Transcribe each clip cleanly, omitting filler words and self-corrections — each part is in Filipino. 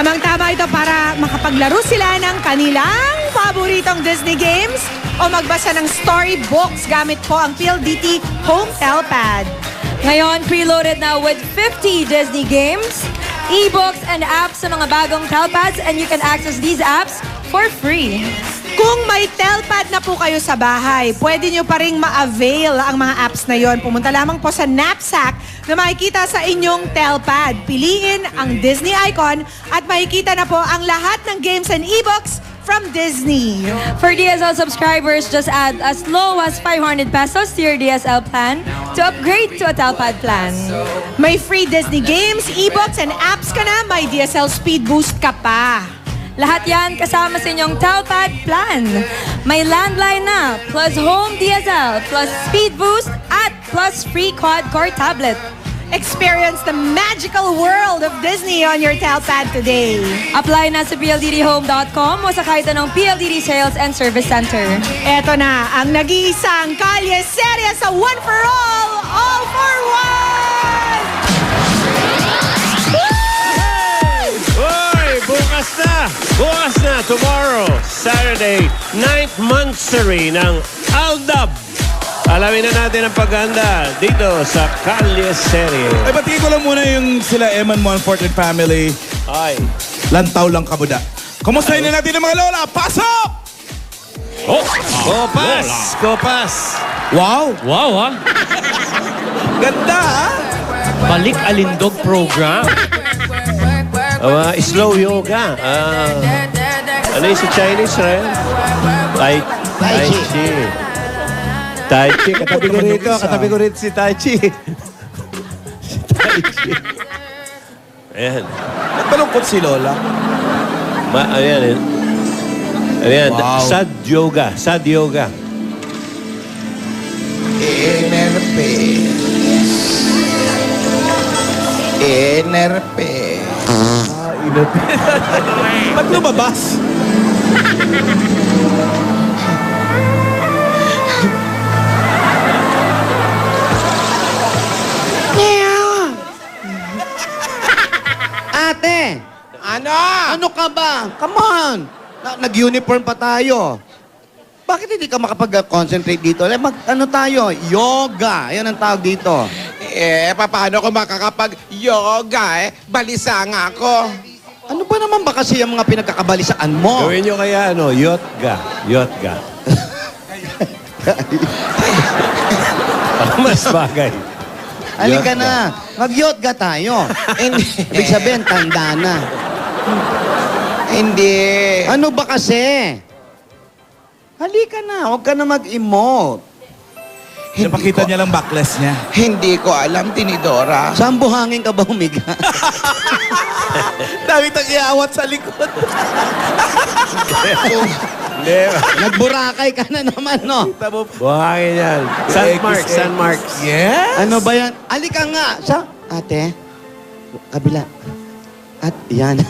Tamang-tama ito para makapaglaro sila ng kanilang paboritong Disney games o magbasa ng storybooks gamit po ang PLDT Home Telpad. Ngayon, preloaded na with 50 Disney games, e-books, and apps sa mga bagong Telpads, and you can access these apps for free. Kung may Telpad na po kayo sa bahay, pwede nyo pa rin ma-avail ang mga apps na yon. Pumunta lamang po sa knapsack na makikita sa inyong Telpad. Piliin ang Disney icon at makikita na po ang lahat ng games and e-books from Disney. For DSL subscribers, just add as low as 500 pesos to your DSL plan to upgrade to a Telpad plan. May free Disney games, e-books, and apps ka na, may DSL Speed Boost ka pa. Lahat yan kasama sa inyong Telpad plan. May landline na, plus home DSL, plus speed boost, at plus free quad-core tablet. Experience the magical world of Disney on your Telpad today. Apply na sa pldthome.com o sa kahit anong PLDT Sales and Service Center. Eto na ang nag-iisang kalye serye sa One for All for One! Hoy! Bukas na! Tomorrow, Saturday, 9th monthsary ng Aldab. Alamin na natin ang paghanda dito sa Kalye Serie. Ay, batiin ko lang muna yung sila Eman Monfort and family. Ay. Lantaw lang kabuda. Kumustahin na natin ang mga lola? Pasok! Oh! Kopas! Kopas! Wow! Wow, ha? Ganda, ha? Balik Alindog program. Slow yoga. Ano yung sa Chinese, right? Tai Chi. Tai Chi. Katabi ko rito si Tai Chi. Si Tai Chi. Ayan. Malungkot si Lola. Ayan. Ayan. Wow. Sad yoga. Sad yoga. Enerpe. Ba't lumabas? Ate! Ano? Ano ka ba? Come on! Nag-uniform pa tayo. Bakit hindi ka makapag-concentrate dito? Ano tayo? Yoga. Yan ang tawag dito. Paano ko makakapag-yoga Balisa nga ako. Ano ba naman ba kasi yung mga pinagkakabalisaan mo? Gawin nyo kaya, yotga. Yotga. Mas bagay. Halika Yotga. na. Mag-yoga tayo. Hindi. Ibig sabihin, tanda na. Hindi. Ano ba kasi? Halika na. Huwag ka na mag-emote. Napakita niya lang backless niya. Hindi ko alam, Tinidora. Saan buhangin ka ba humiga? Dami tang iawat sa likod. Hindi. Nagburakay ka na naman, no? Buhangin yan. San Marks. Yes? Ano ba yan? Halika nga. Ate, kabila. At yan.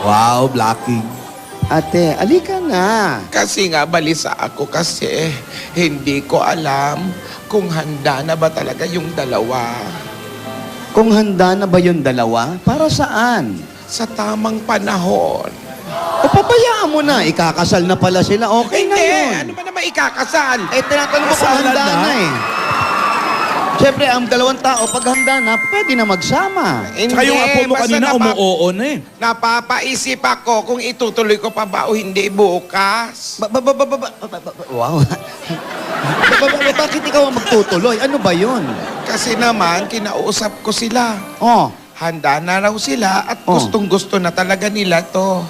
Wow, blocking. Ate, alika na. Kasi nga, balisa ako kasi hindi ko alam kung handa na ba talaga yung dalawa. Kung handa na ba yung dalawa, para saan? Sa tamang panahon. O pabayaan mo na, ikakasal na pala sila. Okay na Hindi, yun. ano ba naman ikakasal? Tinatanong mo kung Kasalan handa na? na eh. Siyempre, ang dalawang tao, pag handa na, pwede na magsama. Hindi, Tsaka yung apo mo basta kanina, umuoo na eh. Napapaisip ako kung itutuloy ko pa ba o hindi bukas. Wow. Bakit ikaw ang magtutuloy? Ano ba yun? Kasi naman, kinausap ko sila. Oh. Handa na raw sila at Oh. gustong-gusto na talaga nila to.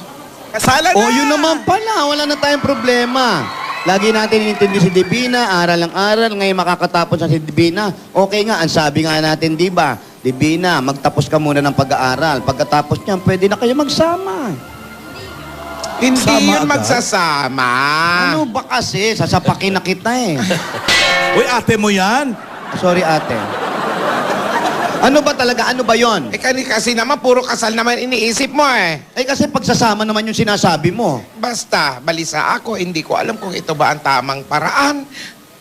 Kasalan na! Oh, yun naman pala. Wala na tayong problema. Lagi natin inintindi si Divina, aral ang aral, ngayon makakatapos na si Divina. Okay nga, ang sabi nga natin, di ba? Divina, magtapos ka muna ng pag-aaral. Pagkatapos niyan, pwede na kayo magsama. Hindi Sama yun agad? magsasama. Ano ba kasi? Sasapakin na kita eh. Uy, ate mo yan. Sorry ate. Ano ba talaga? Ano ba yon? Kasi naman, puro kasal naman iniisip mo Eh kasi pagsasama naman yung sinasabi mo. Basta, balisa ako, hindi ko alam kung ito ba ang tamang paraan,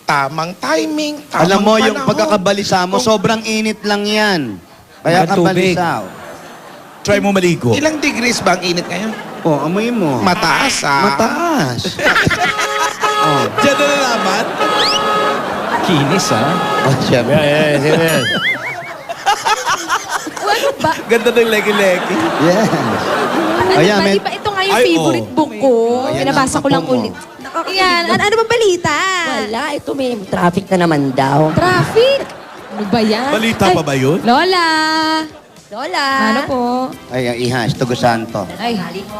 tamang timing, tamang Alam mo, yung panahon. pagkakabalisa mo, Kung- sobrang init lang yan. Kaya Mga tubig. kabalisaw. try mo maligo. Ilang degrees ba ang init ngayon? Oh, amoy mo. Mataas Mataas. Oh. Diyan na nalaman. Kinis, ha? Oh, siya. Sino yan? Ano ba? Ganda ng leki-leki. Yes. Ano Ayan, ba? may- Di ba ito nga yung Ay, favorite oh. book ko? Ayan Pinabasa ang ko lang apo mo. ulit. Yan. Ano bang balita? Wala, ito may traffic na naman daw. Traffic? Ano ba yan? Balita pa ba yun? Lola! Lola! Ano po? Ay, ang ihas, Tugo Santo. Ay, Tanghali ho.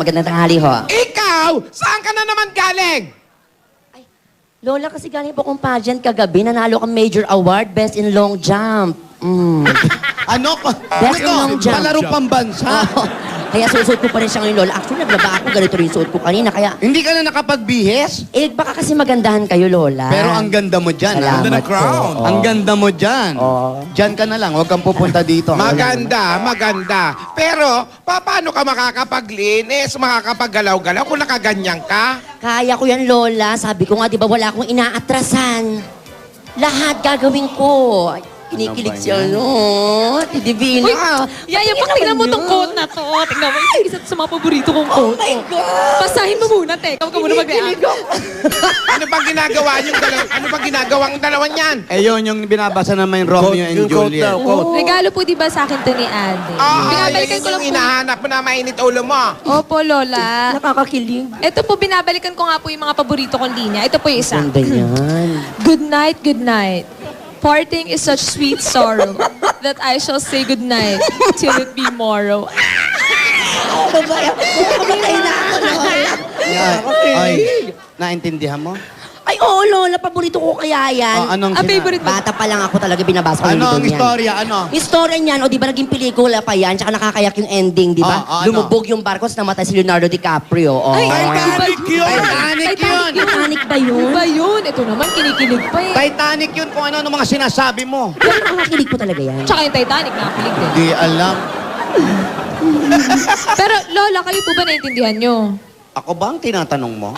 Magandang tanghali ho. Ikaw! Saan ka na naman galing? Lola, kasi galing po kong pageant kagabi. Nanalo kang major award, best in long jump. Ano? Best in long jump. Palaro pambansa. Oo. Kaya susuot ko pa rin siya ngayon, Lola. Actually, naglaba ako. Ganito rin suot ko kanina. Kaya, Hindi ka na nakapagbihis? baka kasi magandahan kayo, Lola. Pero ang ganda mo dyan, ha? Ganda ng crown. Ang ganda mo dyan. Dyan ka na lang, huwag kang pupunta dito. Maganda, maganda. Pero, paano ka makakapaglinis, makakapaggalaw-galaw kung nakaganyan ka? Kaya ko yan, Lola. Sabi ko nga, di ba wala akong inaatrasan. Lahat gagawin ko. Ay, kinikilig Ano ba siya, yan? no? Ate Divina. Yaya, pag tingnan mo tong coat na to. Tingnan mo, isa sa mga paborito kong Oh coat. my God! Basahin mo muna, te. Huwag ka muna mag-react. Ano bang ginagawa yung dalawa? Ano bang ginagawang dalawa niyan? Eh yun, yung binabasa naman yung Romeo and Yung quote Juliet. daw, quote. Regalo po di ba sa akin to ni Ate? Binabalikan ko lang yung po. hinahanap mo na mainit ulo mo. Opo, Lola. Nakakakilig. Ito po, binabalikan ko nga po yung mga paborito kong linya. Ito po yung isa. Ganda yan. Good night, good night. Parting is such sweet sorrow that I shall say good night till it be morrow. Kamatay na ako, Lola. Yeah. Ay, naintindihan mo? Ay, oo, Lola. Paborito ko kaya yan. Oh, anong Ang favorite mo? Bata pa lang ako talaga binabasa ko yung Ano ang libro niyan. istorya? Ano? Istorya niyan, o di ba naging pelikula pa yan, tsaka nakakayak yung ending, di ba? ano? Lumubog yung barko, tapos namatay si Leonardo DiCaprio. Oh. Ay, Titanic yun! Titanic yun! Titanic ba yun? Ba yun? Ito naman, kinikilig pa eh. Titanic yun kung ano mga sinasabi mo. Pero nakakakilig po talaga yan. Tsaka yung Titanic, nakakilig din. Di alam. Pero Lola, kayo po ba naintindihan nyo? Ako ba ang tinatanong mo?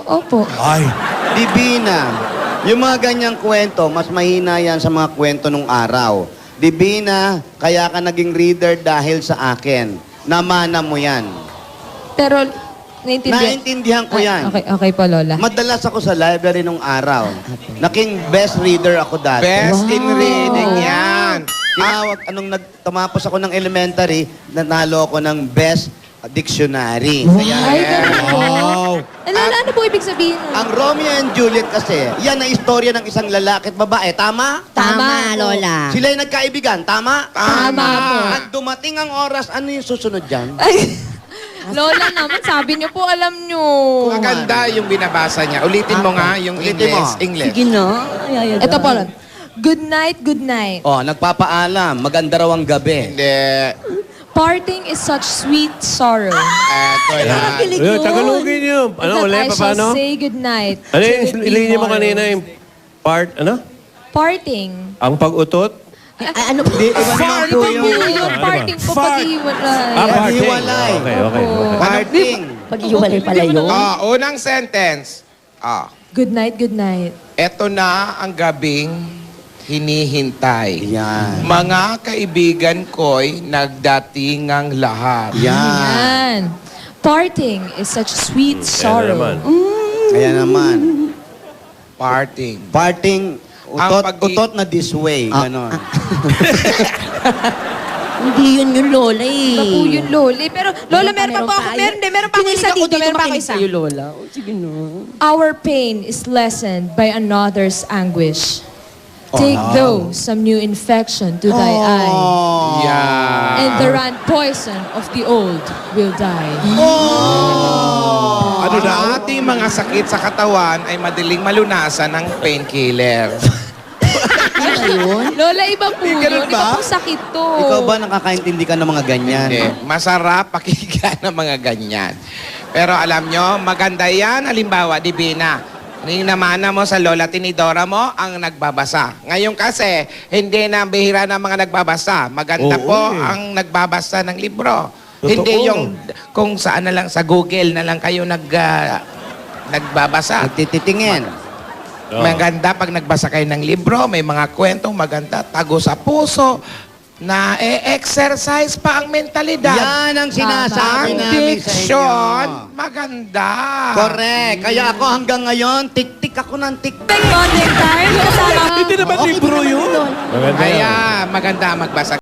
Opo. Ay, Divina, yung mga ganyang kwento, mas mahina yan sa mga kwento nung araw. Divina, kaya ka naging reader dahil sa akin. Namana mo yan. Pero, naintindihan? Naintindihan ko yan. Okay po, Lola. Madalas ako sa library nung araw. Naking best reader ako dati. Best in reading yan. Tumapos ako ng elementary, nanalo ako ng best dictionary. Ay, ganun po. wow. Lola, ano po ibig sabihin? Ang Romeo and Juliet kasi, yan ang istorya ng isang lalaki at babae. Tama? Tama, po. Lola. Sila'y nagkaibigan. Tama? Tama po. At dumating ang oras, ano yung susunod dyan? Ay, Lola naman, sabi niyo po, alam niyo. Maganda yung binabasa niya. Ulitin mo nga yung Ulitin mo. English. Sige na. Ay, Ito po, Lola. Good night, good night. Oh, nagpapaalam. Maganda raw ang gabi. Hindi. Parting is such sweet sorrow Eto yan. Ayun, Tagalogin yun. Ano, that ulit, I shall paano? say good night. Ano till yung it be ilinya mo morrow. kanina yung part, ano? Parting. Ang pag-utot? Ano po? Iba naman po Ano yung po yun? Parting po pag-iwalay. parting. hiwalay. Okay, okay. parting. Pag-iwalay pala yun. Unang sentence. Good night, good night. Eto na ang gabing hinihintay. Yan. Mga kaibigan ko'y nagdatingang lahat. Yan. Yan. Parting is such sweet sorrow. naman. Kaya naman. Parting. Parting, utot, Ang pag- utot na this way. Ganon. Hindi yun yung Lola eh. Iba po yun, Lola. Pero, Lola, meron pa po ako. tayo. Meron pa ako isa dito. Meron pa ako isa. Sa'yo, Lola. O, sige na. Our pain is lessened by another's anguish. Take thou some new infection to thy eye, Yeah. and the rant poison of the old will die. Ano na? Ating mga sakit sa katawan ay madaling malunasan ng painkiller. Lola, iba po yun. ganun ba? Iba po sakit to. Ikaw ba nakakaintindi ka ng mga ganyan? Hindi. Masarap pakinggan ng mga ganyan. Pero alam nyo, maganda yan. Halimbawa, Divina, yung namana mo sa Lola Tinidora mo ang nagbabasa. Ngayon kasi, hindi na bihira na mga nagbabasa. Maganda Oo, po eh. ang nagbabasa ng libro. Totoo. Hindi yung kung saan na lang, sa Google na lang kayo nagbabasa. Nagtititingin. Oo. Maganda pag nagbasa kayo ng libro, may mga kwentong maganda, tago sa puso. na exercise pa ang mentalidad. Yan ang sinasabi Ang namin sa diction, inyo. maganda. Correct. Kaya ako hanggang ngayon, tik-tik ako ng tik. Bonding time kasama Hindi naman libro yun. Maganda yan. Kaya maganda magbasa